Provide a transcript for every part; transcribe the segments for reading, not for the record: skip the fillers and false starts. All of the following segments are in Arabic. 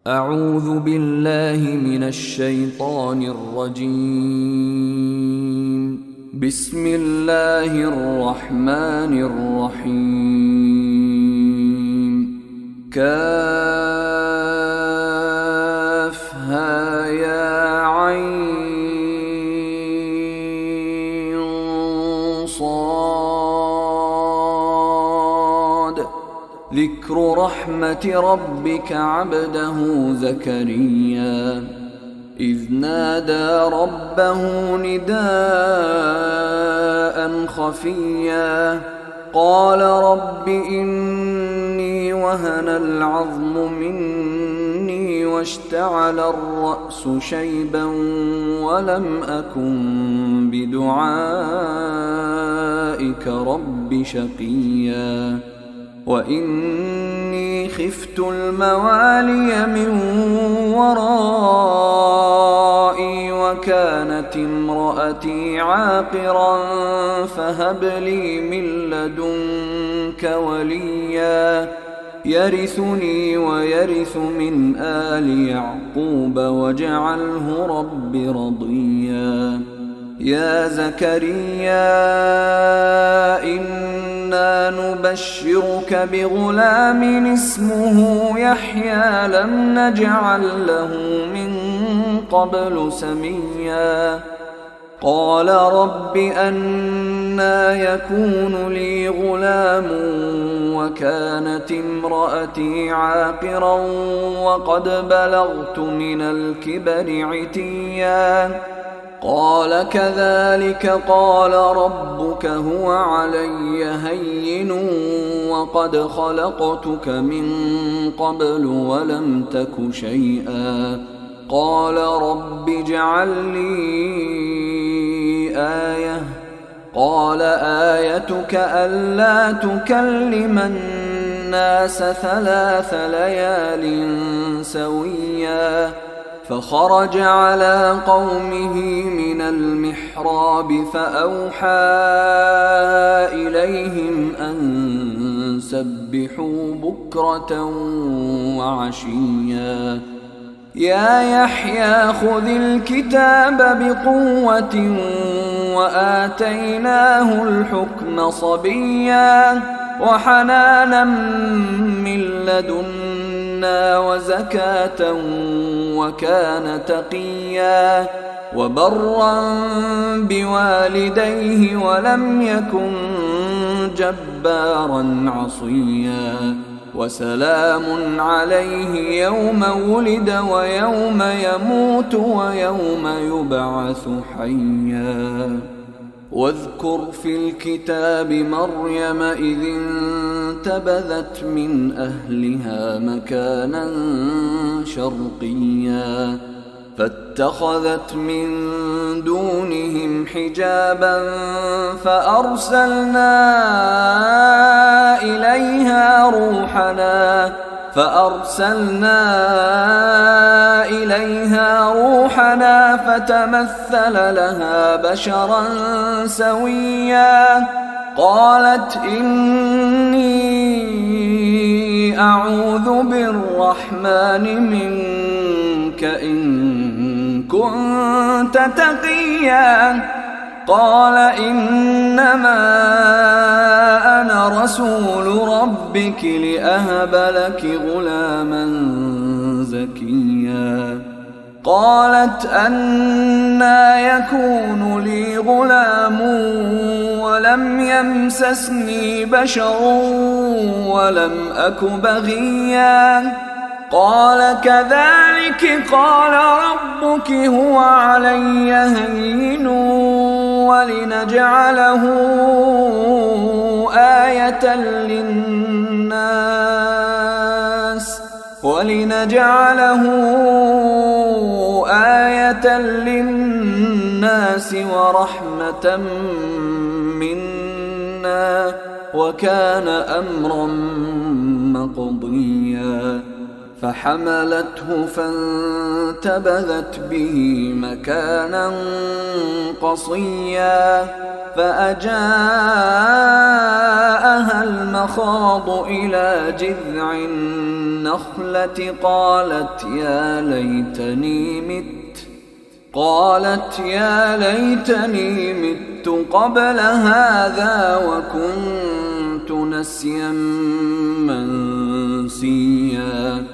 أعوذ بالله من الشيطان الرجيم. بسم الله الرحمن الرحيم. كافها يا عين صاد. ذكر رحمة ربك عبده زكريا إذ نادى ربه نداء خفيا قال رب إني وهن العظم مني واشتعل الرأس شيبا ولم أكن بدعائك رب شقيا وإني خفت الموالي من ورائي وكانت امرأتي عاقرا فهب لي من لدنك وليا يرثني ويرث من آل يعقوب واجعله رب رضيا. يا زكريا إنا نبشرك بغلام اسمه يحيى لم نجعل له من قبل سميا. قال رب أنى يكون لي غلام وكانت امرأتي عاقرا وقد بلغت من الكبر عتيا. قال كذلك قال ربك هو علي هين وقد خلقتك من قبل ولم تك شيئا. قال رب اجعل لي آية. قال آيتك ألا تكلم الناس 3 ليال سويا. فخرج على قومه من المحراب فأوحى إليهم أن سبحوا بكرة وعشيا. يا يحيى خذ الكتاب بقوة وآتيناه الحكم صبيا وحنانا من لدنا وزكاة وكان تقيا وبرا بوالديه ولم يكن جبارا عصيا. وسلام عليه يوم ولد ويوم يموت ويوم يبعث حيا. واذكر في الكتاب مريم إذ انتبذت من أهلها مكانا شرقيا فاتخذت من دونهم حجابا فأرسلنا إليها روحنا فتمثل لها بشرا سويا. قالت إني أعوذ بالرحمن منك إن كنت تقيا. قال إنما أنا رسول ربك لأهب لك غلاما زكيا. قالت أنى يكون لي غلام ولم يمسسني بشر ولم أك بغيا. قال كذلك قال ربك هو علي هين ولنجعله آية للناس ورحمة منا وكان أمرا مقضيا. فحملته فانتبذت به مكانا قصيا فأجاءها المخاض إلى جذع النخلة قالت يا ليتني مت قبل هذا وكنت نسيا منسيا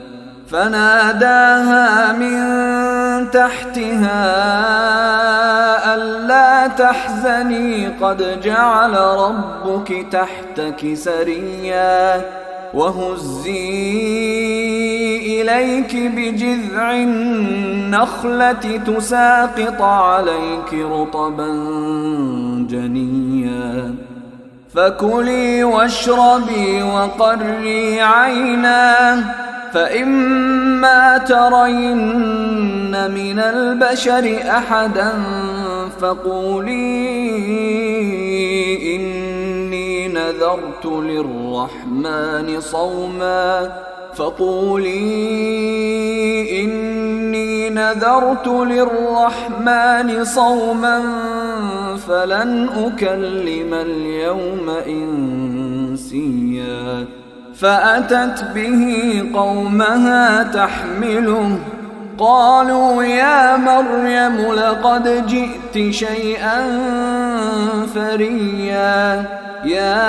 فناداها من تحتها ألا تحزني قد جعل ربك تحتك سريا وهزي إليك بجذع النخلة تساقط عليك رطبا جنيا فكلي واشربي وقري عينا فإما ترين من البشر أحدا فقولي إني نذرت للرحمن صوما فلن أكلم اليوم إنسيا فأتت به قومها تحمله قالوا يا مريم لقد جئت شيئا فريا يا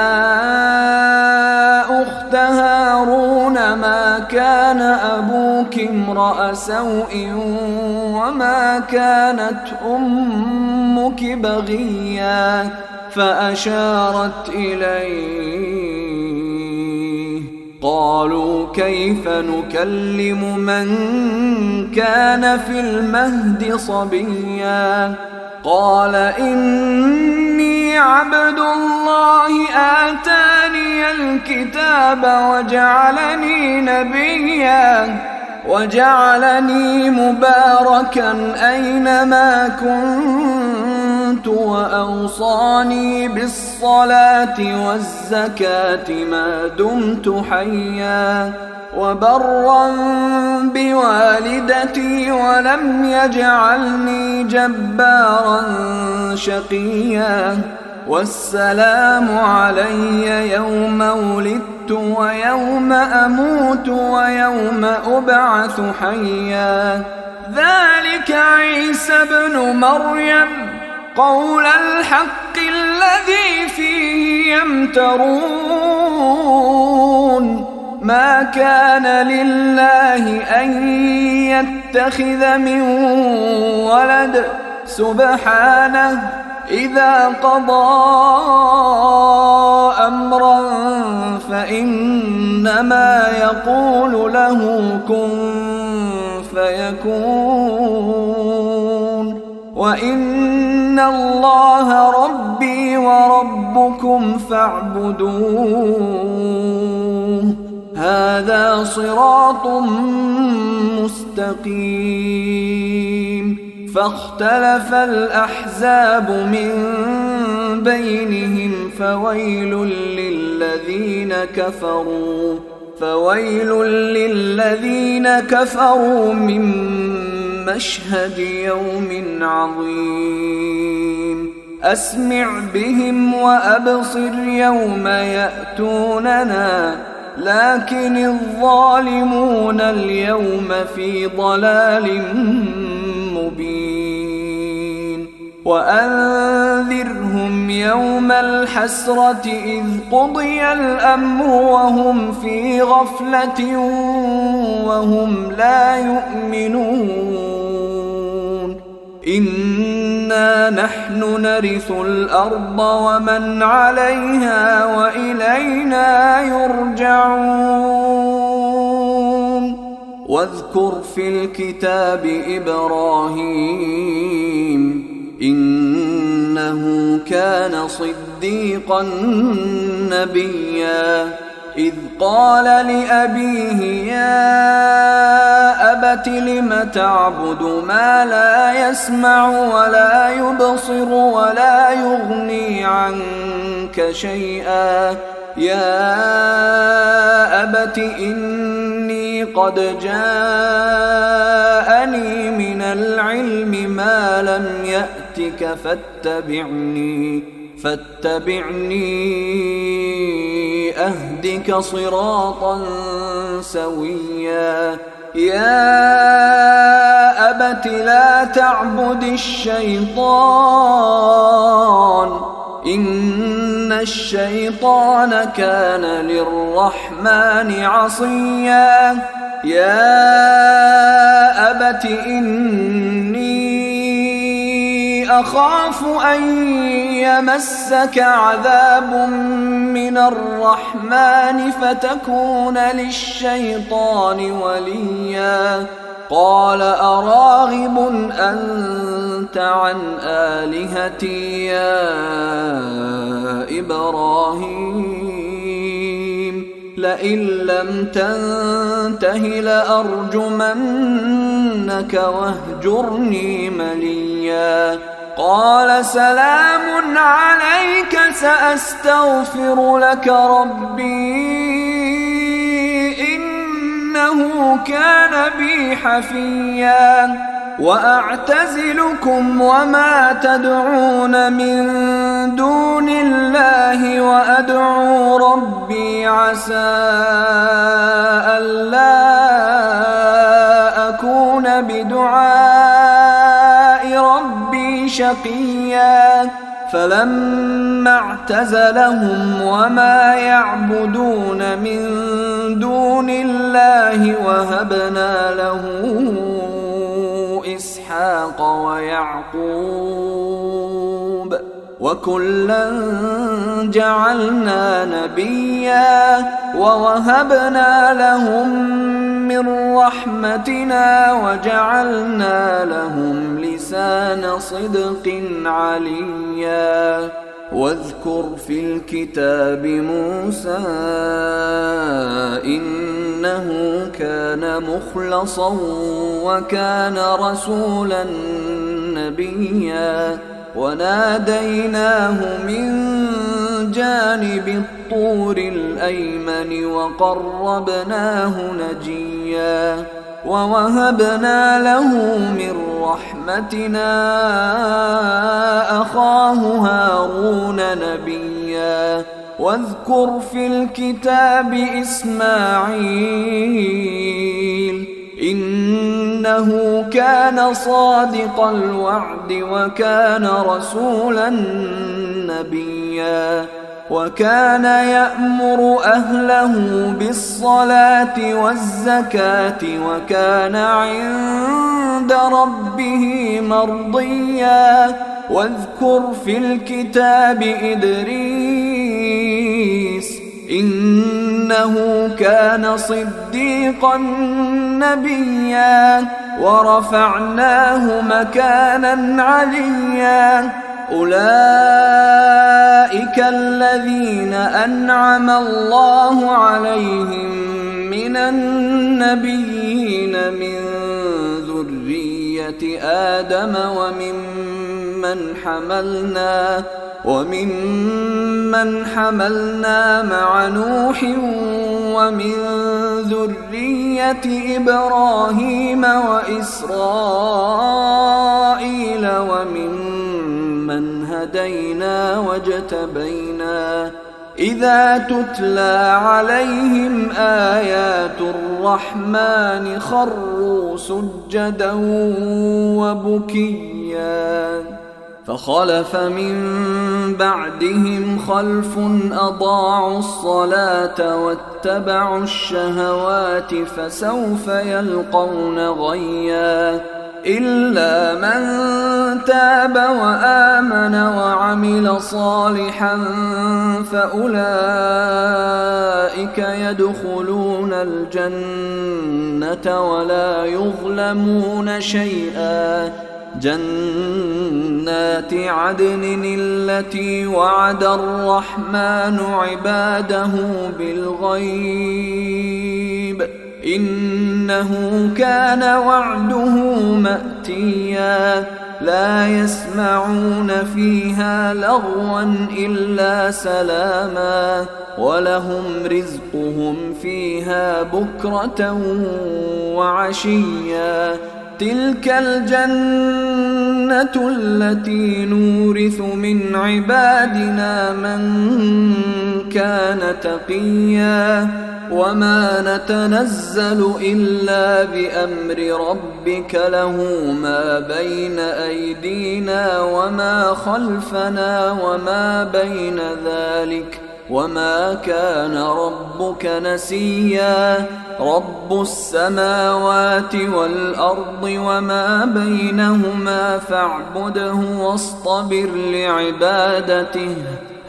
أخت هارون ما كان أبوك امرأ سوء وما كانت أمك بغيا فأشارت إليه قالوا كيف نكلم من كان في المهد صبيا قال إني عبد الله آتاني الكتاب وجعلني نبيا وجعلني مباركا أينما كنت وأوصاني بالصلاة والزكاة ما دمت حيا وبرا بوالدتي ولم يجعلني جبارا شقيا والسلام علي يوم ولدت ويوم أموت ويوم أبعث حيا ذلك عيسى ابن مريم قول الحق الذي فيه يمترون ما كان لله أن يتخذ من ولد سبحانه إذا قضى أمرا فإنما يقول له كن فيكون وإن الله ربي وربكم فاعبدوه هذا صراط مستقيم فاختلف الأحزاب من بينهم فويل للذين كفروا من مشهد يوم عظيم أسمع بهم وأبصر يوم يأتوننا لكن الظالمون اليوم في ضلال مبين وأنذرهم يوم الحسرة إذ قضي الأمر وهم في غفلة وهم لا يؤمنون إنا نحن نرث الأرض ومن عليها وإلينا يرجعون واذكر في الكتاب إبراهيم إنه كان صديقا نبيا إذ قال لأبيه يا أبت لم تعبد ما لا يسمع ولا يبصر ولا يغني عنك شيئا يا أبت إني قد جاءني من العلم ما لم يأتك فاتبعني أهدك صراطا سويا يا أبت لا تعبد الشيطان إن الشيطان كان للرحمن عصيا يا أبت إني أخاف أن يمسك عذاب من الرحمن فتكون للشيطان وليا قال أراغب أنت عن آلهتي يا إبراهيم لئن لم تنته لأرجمنك واهجرني مليا قال سلام عليك سأستغفر لك ربي إنه كان بي حفيا وأعتزلكم وما تدعون من دون الله وأدعو ربي عسى ألا أكون بدعاء ربي شقيا فلما اعتزلهم وما يعبدون من دون الله وهبنا له إسحاق ويعقوب وكلا جعلنا نبيا ووهبنا لهم من رحمتنا وجعلنا لهم لسان صدق عليا واذكر في الكتاب موسى إنه كان مخلصا وكان رسولا نبيا وناديناه من جانب الطور الأيمن وقربناه نجيا ووهبنا له من رحمتنا أخاه هارون نبيا واذكر في الكتاب إسماعيل إنه كان صادق الوعد وكان رسولا نبيا وكان يأمر أهله بالصلاة والزكاة وكان عند ربه مرضيا واذكر في الكتاب إدريس إنه كان صديقا نبيا ورفعناه مكانا عليا أولئك الذين أنعم الله عليهم من النبيين من ذرية آدم وممن حملنا مع نوح ومن ذرية إبراهيم وإسرائيل وممن هدينا واجتبينا إذا تتلى عليهم آيات الرحمن خروا سجدا وبكيا فخلف من بعدهم خلف أضاعوا الصلاة واتبعوا الشهوات فسوف يلقون غيا إلا من تاب وآمن وعمل صالحا فأولئك يدخلون الجنة ولا يظلمون شيئا جنات عدن التي وعد الرحمن عباده بالغيب إنه كان وعده مأتيا لا يسمعون فيها لغوا إلا سلاما ولهم رزقهم فيها بكرة وعشيا تلك الجنة التي نورث من عبادنا من كان تقيا وما نتنزل إلا بأمر ربك له ما بين أيدينا وما خلفنا وما بين ذلك وما كان ربك نسيا رب السماوات والأرض وما بينهما فاعبده واصطبر لعبادته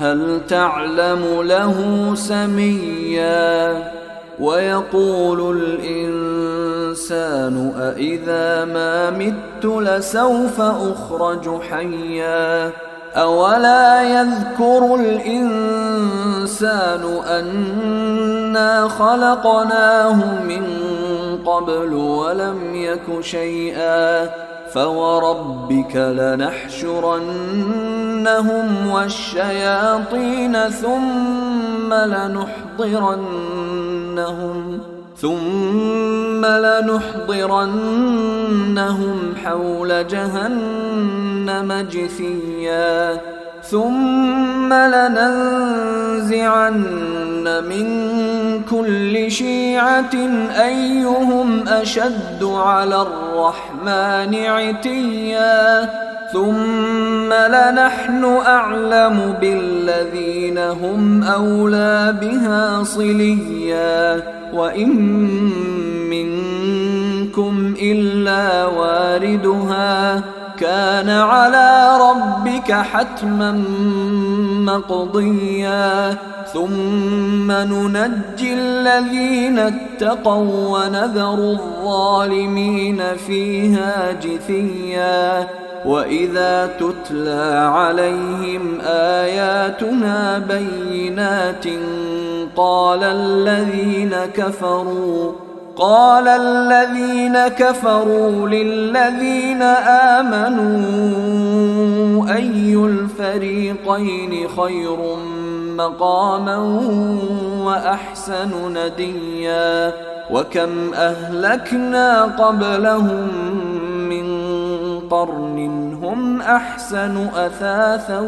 هل تعلم له سميا ويقول الإنسان أإذا ما مت لسوف أخرج حيا أولا يذكر الإنسان أنا خلقناه من قبل ولم يك شيئا فوربك لنحشرنهم والشياطين ثم لنحضرنهم حول جهنم جثيا ثم لننزعن من كل شيعة أيهم أشد على الرحمن عتيا ثم لنحن أعلم بالذين هم أولى بها صليا وإن منكم إلا واردها كان على ربك حتما مقضيا ثم ننجي الذين اتقوا ونذر الظالمين فيها جثيا وإذا تتلى عليهم آياتنا بينات قال الذين كفروا للذين آمنوا أي الفريقين خير مقاما وأحسن نديا وكم أهلكنا قبلهم من قرن هم أحسن أثاثا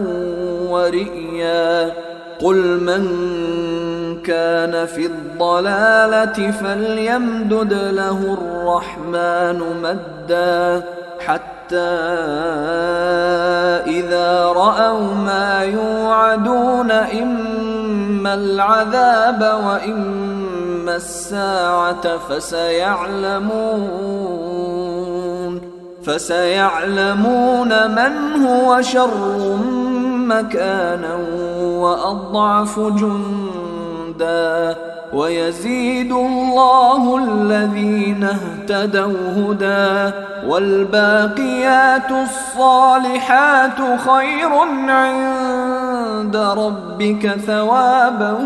ورئيا قل من كان في الضلالة فليمدد له الرحمن مدا حتى إذا رأوا ما يوعدون إما العذاب وإما الساعة فسيعلمون من هو شر مكانا وأضعف جندا ويزيد الله الذين اهتدوا هدى والباقيات الصالحات خير عند ربك ثوابا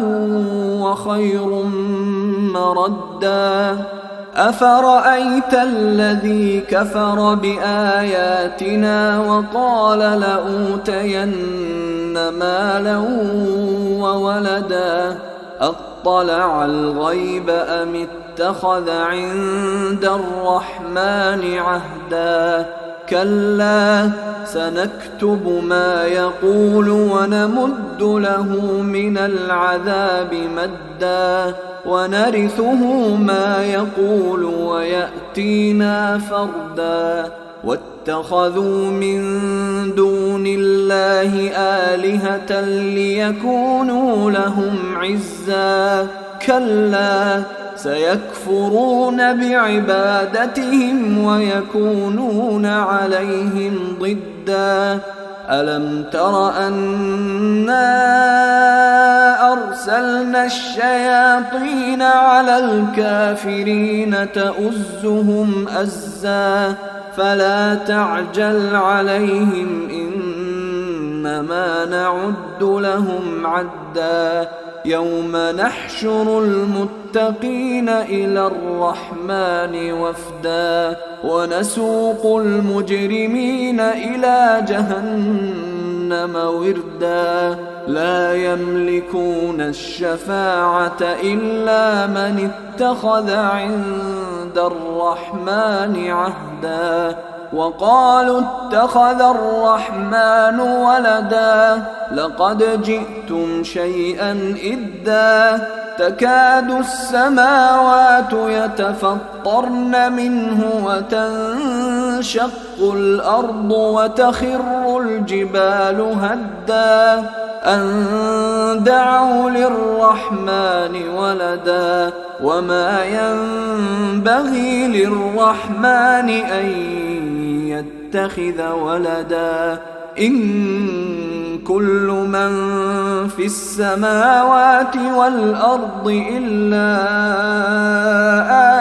وخير مردا أفرأيت الذي كفر بآياتنا وقال لأوتين مالا وولدا أطلع الغيب أم اتخذ عند الرحمن عهدا كلا سنكتب ما يقول ونمد له من العذاب مدا ونرثه ما يقول ويأتينا فردا واتخذوا من دون الله آلهة ليكونوا لهم عزا كلا سيكفرون بعبادتهم ويكونون عليهم ضدا ألم تر أنا أرسلنا الشياطين على الكافرين تؤزهم أزا فلا تعجل عليهم إنما نعد لهم عدا يوم نحشر المتقين إلى الرحمن وفدا ونسوق المجرمين إلى جهنم وردا لا يملكون الشفاعة إلا من اتخذ عند الرحمن عهدا وقالوا اتخذ الرحمن ولدا لقد جئتم شيئا إدا تكاد السماوات يتفطرن منه وتنشق الأرض وتخر الجبال هدا أن دعوا للرحمن ولدا وما ينبغي للرحمن أن يتخذ ولدا إن كل من في السماوات والأرض إلا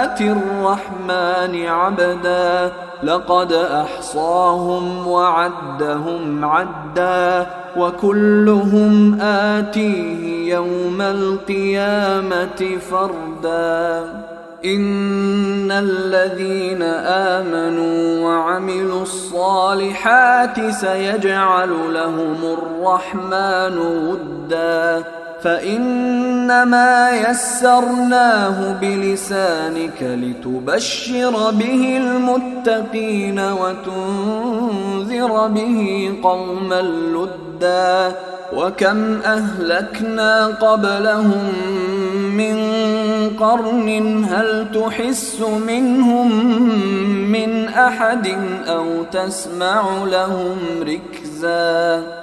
آتي الرحمن عبدا لقد أحصاهم وعدهم عدا وكلهم آتيه يوم القيامة فردا إن الذين آمنوا وعملوا الصالحات سيجعل لهم الرحمن ودا فإنما يسرناه بلسانك لتبشر به المتقين وتنذر به قوما لدا وكم أهلكنا قبلهم من قرن هل تحس منهم من أحد أو تسمع لهم ركزا